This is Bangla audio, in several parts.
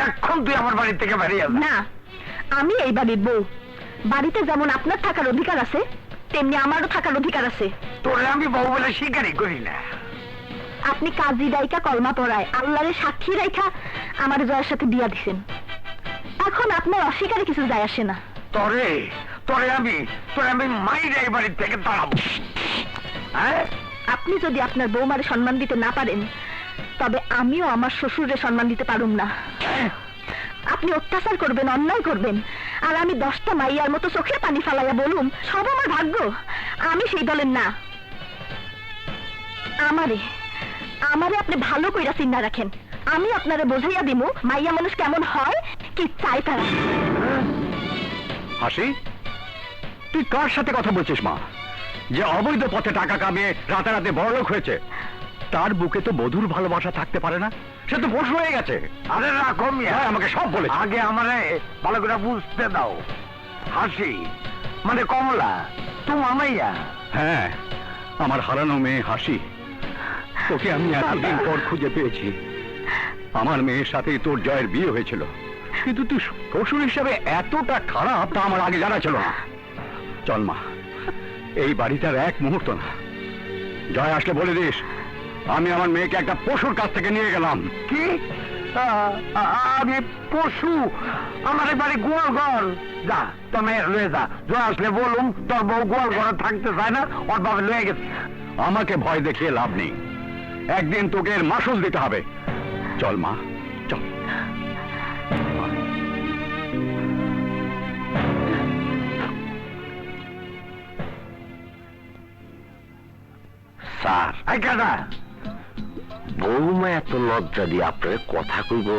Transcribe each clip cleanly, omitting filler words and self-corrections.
এখন তুই আমার বাড়ি থেকে বেরিয়ে যা। না, আমি এই বাড়ির বউ। বাড়িতে যেমন আপনার থাকার অধিকার আছে, তেমনি আমারও থাকার অধিকার আছে। তোরে আমি বউ বলে স্বীকারই করি না। আপনি কাজী রাইকা কলমা পড়ায় আল্লাহরে সাক্ষী রাইখা আমার জয়ের সাথে বিয়া দিছেন। এখন আপনার অস্বীকারে কিছু যায় আসে না। তোরে তোরে আমি মাইরে এই বাড়ি থেকে তাড়াবো। হ্যাঁ, আপনি যদি আপনার বৌমারে সম্মান দিতে না পারেন, তবে আমিও আমার শ্বশুরে সম্মান দিতে পারুম না। আপনি অত্যাচার করবেন, অন্যায় করবেন, আর আমি 10টা মাইয়ার মতো চোখের পানি ফালাইয়া বলুম সব আমার ভাগ্য। আমি সেই দলের না। আমারে আমারে আপনি ভালো কইরা চিন্তা রাখেন। আমি আপনারে বোঝাইয়া দিমু মাইয়া মানুষ কেমন হয়, কি চাই তারা। হাসি, তুই কার সাথে কথা বলছিস মা? যে অবৈধ পথে টাকা কামিয়ে রাতারাতি বড়লোক হয়েছে, তার বুকে তো বধুর ভালোবাসা থাকতে পারে না? সে তো পশু হয়ে গেছে। আরে রাখো মিয়া, আমাকে সব বলে। আগে আমারে ভালো করে বুঝতে দাও। হাসি মানে কমলা, তোমার মাইয়া? হ্যাঁ, আমার হারানো মেয়ে হাসি। তোকে আমি এতদিন পর খুঁজে পেয়েছি। আমার মেয়ের সাথে তোর জয়ের বিয়ে হয়েছিল, কিন্তু তুই শ্বশুর হিসাবে এতটা খারাপ তা আমার আগে জানা ছিল না। চল মা, এই বাড়িটার এক মুহূর্ত না। জয় আসলে বলে দিস আমি আমার মেয়েকে একটা পশুর কাছ থেকে নিয়ে গেলাম। কি? আমি পশু? আমার এই বাড়ি গোয়াল ঘর। যা তোর মেয়ে লয়ে যা। জয় আসলে বলুম তোর বউ গোয়াল ঘরে থাকতে চায় না, ওর বাবা লয়ে গেছে। আমাকে ভয় দেখিয়ে লাভ নেই, একদিন তোকে এর মাসুল দিতে হবে। চল মা, চল। স্যার কেনা বৌমা এত লজ্জা দিয়ে আপনার কথা কইব,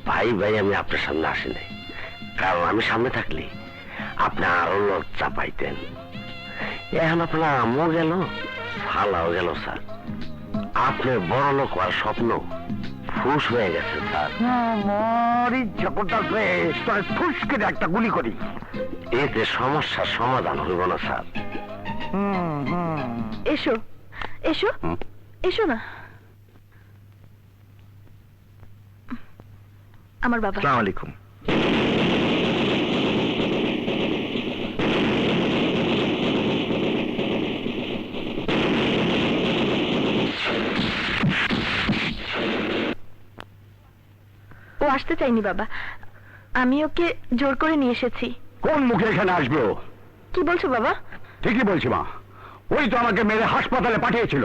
ভাই ভাই আমি আপনার সামনে আসি নাই। কারণ আমি সামনে থাকলে আপনি আরো লজ্জা পাইতেন। এখন আপনার আমও গেল, ফালাও গেল। স্যার, আপনার বড় লোক হওয়ার স্বপ্ন ফুস হয়ে গেছে। স্যার, আমার ইচ্ছা করতেছে তোরে ফুস করে একটা গুলি করি। এতে সমস্যার সমাধান হইব না স্যার। এসো এসো এসো না। আমার বাবা। আসসালামু আলাইকুম। ও আসতে চাইনি বাবা, আমি ওকে জোর করে নিয়ে এসেছি। কোন মুখে এখানে আসবে ও? কি বলছো বাবা? ঠিকই বলছি মা, ওই তো আমাকে মেরে হাসপাতালে পাঠিয়েছিল।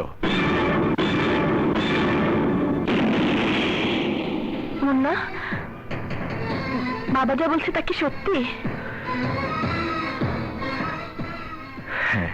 মুন্না, বাবা যা বলছে তা কি সত্যি? হ্যাঁ।